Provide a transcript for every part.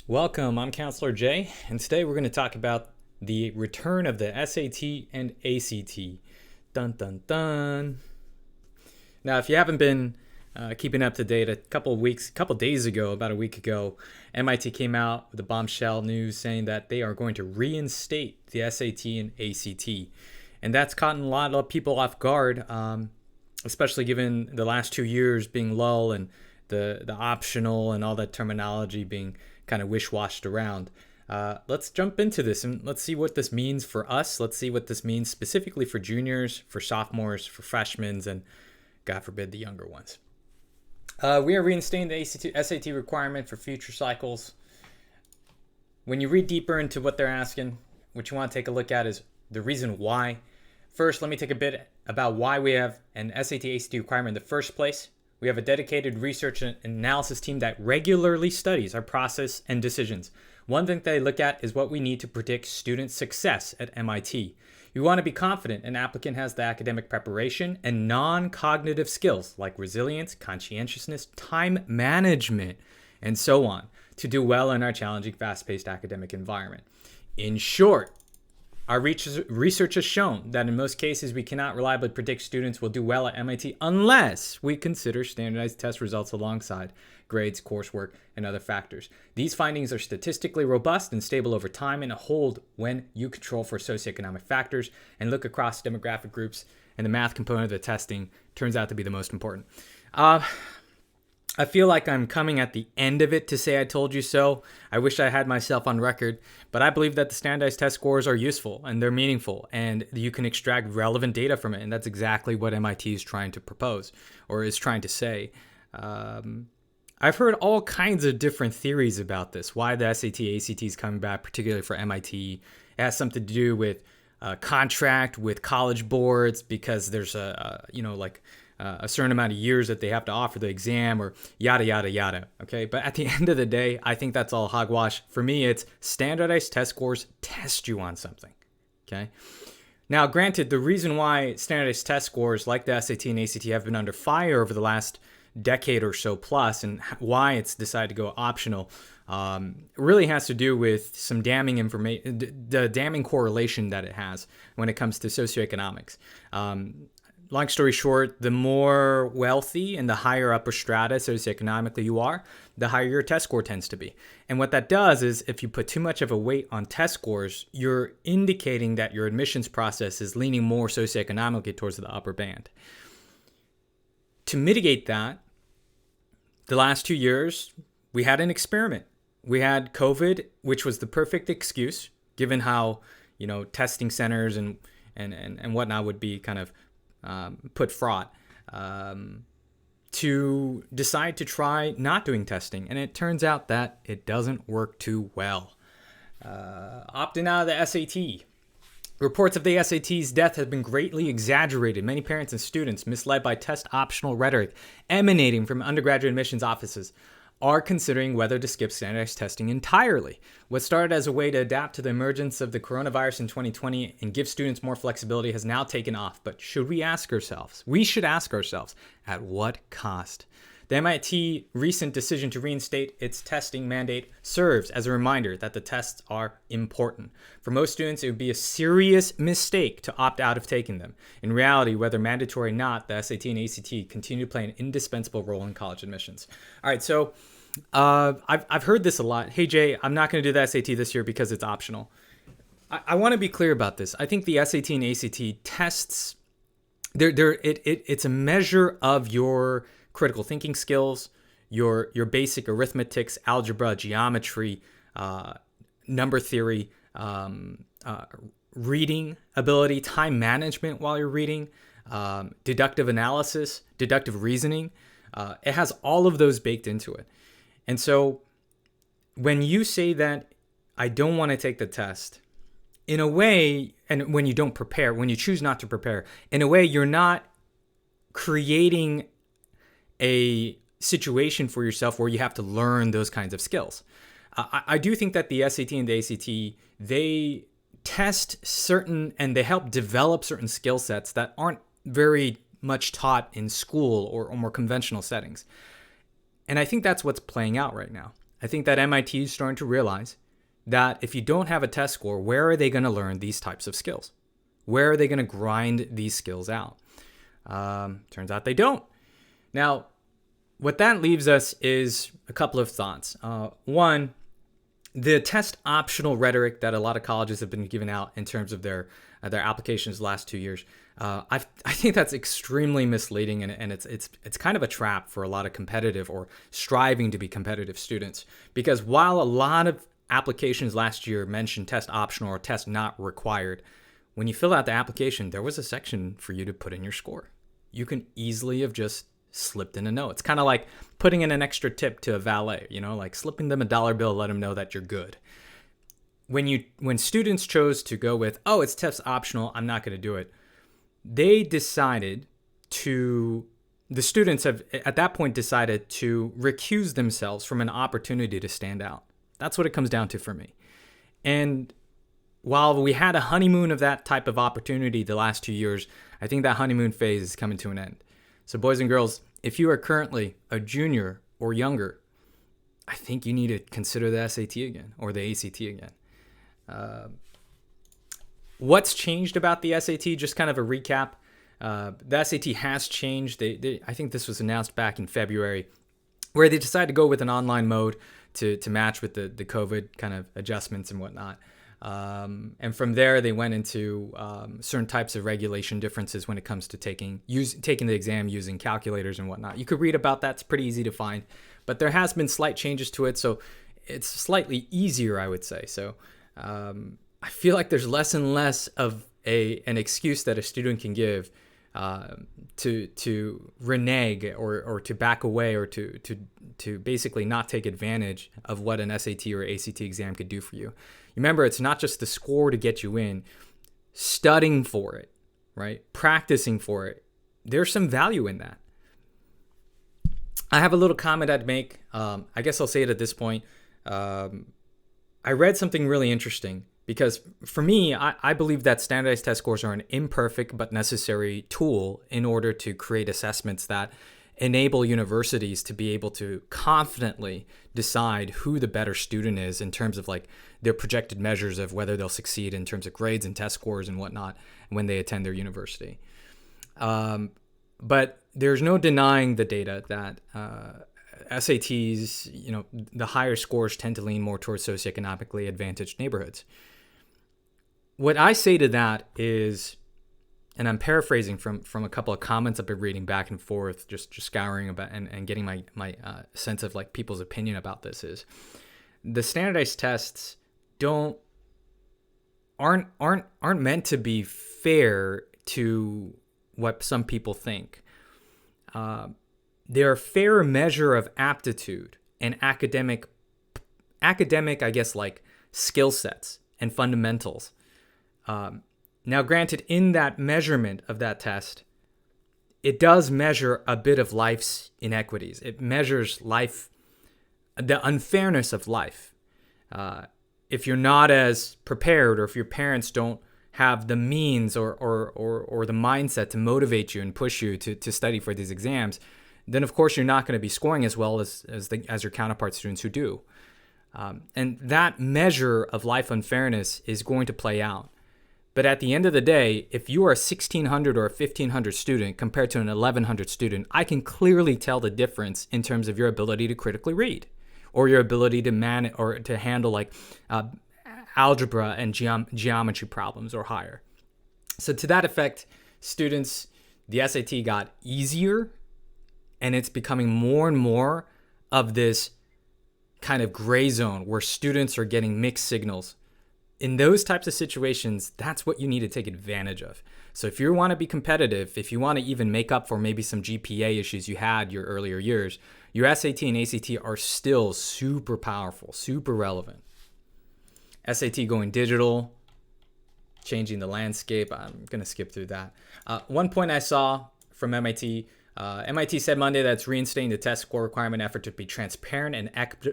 Welcome, I'm Counselor Jay, and today we're going to talk about the return of the SAT and ACT. Dun dun dun. Now, if you haven't been keeping up to date, a couple days ago, about a week ago, MIT came out with a bombshell news saying that they are going to reinstate the SAT and ACT. And that's caught a lot of people off guard, especially given the last 2 years being lull and the optional and all that terminology being kind of wish-washed around. Let's jump into this and let's see what this means for us. Let's see what this means specifically for juniors, for sophomores, for freshmen, and God forbid the younger ones. We are reinstating the SAT requirement for future cycles. When you read deeper into what they're asking, what you want to take a look at is the reason why. First, let me take a bit about why we have an SAT-ACT requirement in the first place. We have a dedicated research and analysis team that regularly studies our process and decisions. One thing they look at is what we need to predict student success at MIT. You want to be confident an applicant has the academic preparation and non-cognitive skills like resilience, conscientiousness, time management, and so on to do well in our challenging, fast-paced academic environment. In short, our research has shown that in most cases, we cannot reliably predict students will do well at MIT unless we consider standardized test results alongside grades, coursework, and other factors. These findings are statistically robust and stable over time and hold when you control for socioeconomic factors and look across demographic groups, and the math component of the testing turns out to be the most important. I feel like I'm coming at the end of it to say I told you so. I wish I had myself on record, but I believe that the standardized test scores are useful and they're meaningful and you can extract relevant data from it. And that's exactly what MIT is trying to propose or is trying to say. I've heard all kinds of different theories about this, why the SAT, ACT is coming back, particularly for MIT. It has something to do with contract with college boards because there's a certain amount of years that they have to offer the exam or yada, yada, yada. Okay. But at the end of the day, I think that's all hogwash. For me, it's standardized test scores test you on something. Okay. Now, granted, the reason why standardized test scores like the SAT and ACT have been under fire over the last decade or so plus and why it's decided to go optional really has to do with some damning information, the damning correlation that it has when it comes to socioeconomics. Long story short, the more wealthy and the higher upper strata socioeconomically you are, the higher your test score tends to be. And what that does is if you put too much of a weight on test scores, you're indicating that your admissions process is leaning more socioeconomically towards the upper band. To mitigate that, the last 2 years, we had an experiment. We had COVID, which was the perfect excuse, given how, testing centers and whatnot would be kind of put fraught, to decide to try not doing testing. And it turns out that it doesn't work too well. Opting out of the SAT. Reports of the SAT's death have been greatly exaggerated. Many parents and students, misled by test optional rhetoric emanating from undergraduate admissions offices, are considering whether to skip standardized testing entirely. What started as a way to adapt to the emergence of the coronavirus in 2020 and give students more flexibility has now taken off. But should we ask ourselves? We should ask ourselves, at what cost? The MIT recent decision to reinstate its testing mandate serves as a reminder that the tests are important. For most students, it would be a serious mistake to opt out of taking them. In reality, whether mandatory or not, the SAT and ACT continue to play an indispensable role in college admissions. All right, so I've heard this a lot. Hey, Jay, I'm not going to do the SAT this year because it's optional. I want to be clear about this. I think the SAT and ACT tests, it's a measure of your critical thinking skills, your basic arithmetics, algebra, geometry, number theory, reading ability, time management while you're reading, deductive analysis, deductive reasoning. It has all of those baked into it. And so when you say that I don't want to take the test, in a way, and when you don't prepare, when you choose not to prepare, in a way, you're not creating a situation for yourself where you have to learn those kinds of skills. I do think that the SAT and the ACT, they test certain and they help develop certain skill sets that aren't very much taught in school or more conventional settings. And I think that's what's playing out right now. I think that MIT is starting to realize that if you don't have a test score, where are they going to learn these types of skills? Where are they going to grind these skills out? Turns out they don't. Now, what that leaves us is a couple of thoughts. One, the test optional rhetoric that a lot of colleges have been giving out in terms of their applications the last 2 years. I think that's extremely misleading, and it's kind of a trap for a lot of competitive or striving to be competitive students. Because while a lot of applications last year mentioned test optional or test not required, when you fill out the application, there was a section for you to put in your score. You can easily have just slipped in a note. It's kind of like putting in an extra tip to a valet, like slipping them a dollar bill, let them know that you're good. When students chose to go with, oh, it's test optional, I'm not going to do it, they decided the students have at that point decided to recuse themselves from an opportunity to stand out. That's what it comes down to for me. And while we had a honeymoon of that type of opportunity the last 2 years, I think that honeymoon phase is coming to an end. So boys and girls, if you are currently a junior or younger, I think you need to consider the SAT again or the ACT again. What's changed about the SAT? Just kind of a recap. The SAT has changed. I think this was announced back in February, where they decided to go with an online mode to match with the COVID kind of adjustments and whatnot. And from there, they went into certain types of regulation differences when it comes to taking the exam using calculators and whatnot. You could read about that. It's pretty easy to find. But there has been slight changes to it, so it's slightly easier, I would say. So I feel like there's less and less of an excuse that a student can give to renege or to back away or to basically not take advantage of what an SAT or ACT exam could do for you. Remember, it's not just the score to get you in. Studying for it, right? Practicing for it. There's some value in that. I have a little comment I'd make. I guess I'll say it at this point. I read something really interesting because for me, I believe that standardized test scores are an imperfect but necessary tool in order to create assessments that enable universities to be able to confidently decide who the better student is in terms of like their projected measures of whether they'll succeed in terms of grades and test scores and whatnot when they attend their university. But there's no denying the data that SATs, the higher scores tend to lean more towards socioeconomically advantaged neighborhoods. What I say to that is, and I'm paraphrasing from a couple of comments I've been reading back and forth, just scouring about and getting my sense of like people's opinion about this, is the standardized tests aren't meant to be fair to what some people think. They're a fair measure of aptitude and academic, I guess, like skill sets and fundamentals. Now, granted, in that measurement of that test, it does measure a bit of life's inequities. It measures life, the unfairness of life. If you're not as prepared, or if your parents don't have the means or the mindset to motivate you and push you to study for these exams, then of course you're not going to be scoring as well as your counterpart students who do. And that measure of life unfairness is going to play out. But at the end of the day, if you are a 1,600 or a 1,500 student compared to an 1,100 student, I can clearly tell the difference in terms of your ability to critically read, or your ability to manage or to handle like algebra and geometry problems or higher. So to that effect, students, the SAT got easier, and it's becoming more and more of this kind of gray zone where students are getting mixed signals. In those types of situations, that's what you need to take advantage of. So if you want to be competitive, if you want to even make up for maybe some GPA issues you had your earlier years, your SAT and ACT are still super powerful, super relevant. SAT going digital, changing the landscape. I'm going to skip through that. One point I saw from MIT, MIT said Monday that it's reinstating the test score requirement effort to be transparent and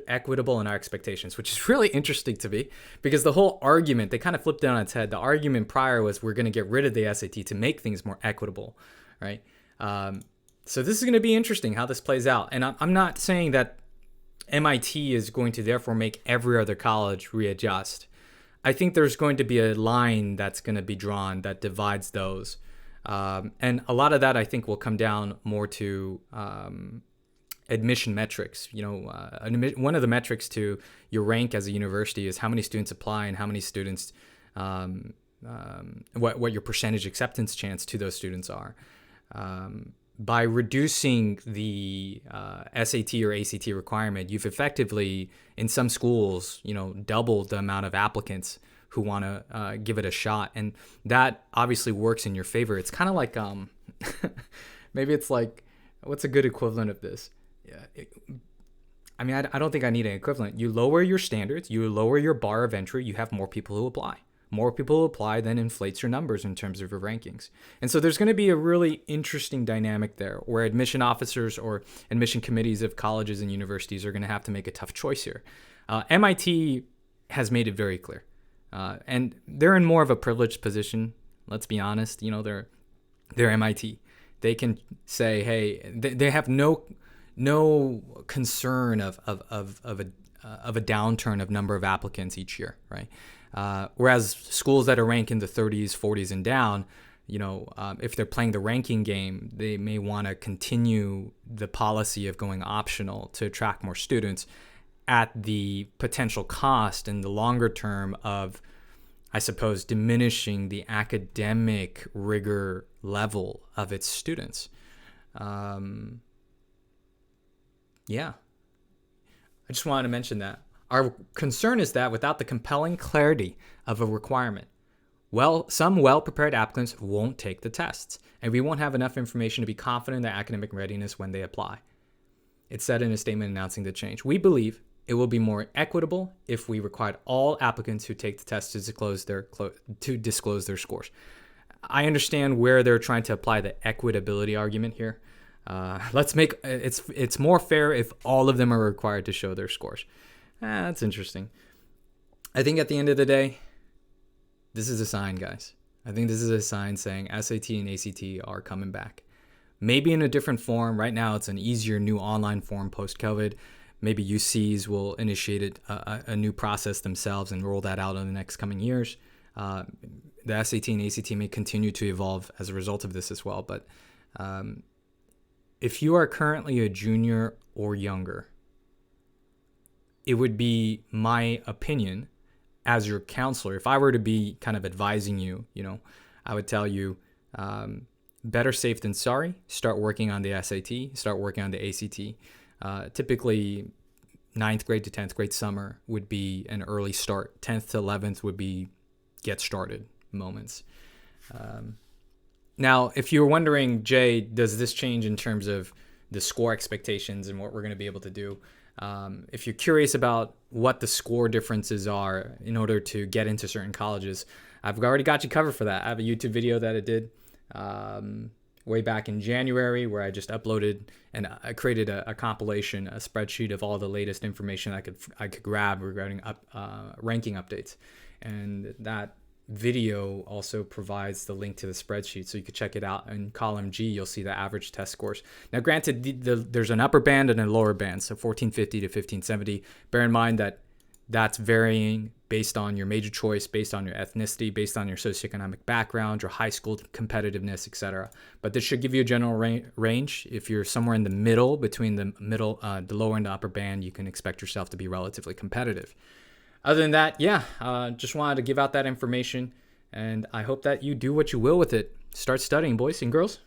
equitable in our expectations, which is really interesting to me because the whole argument, they kind of flipped it on its head. The argument prior was we're going to get rid of the SAT to make things more equitable, right? So this is going to be interesting how this plays out. And I'm not saying that MIT is going to therefore make every other college readjust. I think there's going to be a line that's going to be drawn that divides those. And a lot of that, I think, will come down more to admission metrics. One of the metrics to your rank as a university is how many students apply and how many students, what your percentage acceptance chance to those students are. By reducing the SAT or ACT requirement, you've effectively, in some schools, doubled the amount of applicants who want to give it a shot. And that obviously works in your favor. It's kind of like, maybe it's like, what's a good equivalent of this? I don't think I need an equivalent. You lower your standards, you lower your bar of entry, you have more people who apply. More people who apply then inflates your numbers in terms of your rankings. And so there's going to be a really interesting dynamic there where admission officers or admission committees of colleges and universities are going to have to make a tough choice here. MIT has made it very clear. And they're in more of a privileged position. Let's be honest. They're MIT. They can say, hey, they have no concern of a downturn of number of applicants each year, right? Whereas schools that are ranked in the 30s, 40s, and down, if they're playing the ranking game, they may want to continue the policy of going optional to attract more students at the potential cost in the longer term of, I suppose, diminishing the academic rigor level of its students. Yeah. I just wanted to mention that. Our concern is that without the compelling clarity of a requirement, some well-prepared applicants won't take the tests, and we won't have enough information to be confident in their academic readiness when they apply. It said in a statement announcing the change. We believe it will be more equitable if we required all applicants who take the test to disclose their scores. I understand where they're trying to apply the equitability argument here. Let's make it's more fair if all of them are required to show their scores. That's interesting. I think at the end of the day, this is a sign, guys. I think this is a sign saying SAT and ACT are coming back. Maybe in a different form. Right now, it's an easier new online form post-COVID. Maybe UCs will initiate a new process themselves and roll that out in the next coming years. The SAT and ACT may continue to evolve as a result of this as well. But if you are currently a junior or younger, it would be my opinion as your counselor. If I were to be kind of advising you, I would tell you, better safe than sorry. Start working on the SAT, start working on the ACT. Typically, 9th grade to 10th grade summer would be an early start. 10th to 11th would be get started moments. Now, if you're wondering, Jay, does this change in terms of the score expectations and what we're going to be able to do? If you're curious about what the score differences are in order to get into certain colleges, I've already got you covered for that. I have a YouTube video that I did way back in January where I just uploaded and I created a compilation, a spreadsheet of all the latest information I could grab regarding ranking updates. And that video also provides the link to the spreadsheet, so you could check it out. In column G, you'll see the average test scores. Now, granted, there's an upper band and a lower band, so 1450 to 1570. Bear in mind that that's varying based on your major choice, based on your ethnicity, based on your socioeconomic background, your high school competitiveness, etc. But this should give you a general range. If you're somewhere in the middle, between the lower and the upper band, you can expect yourself to be relatively competitive. Other than that, just wanted to give out that information, and I hope that you do what you will with it. Start studying, boys and girls.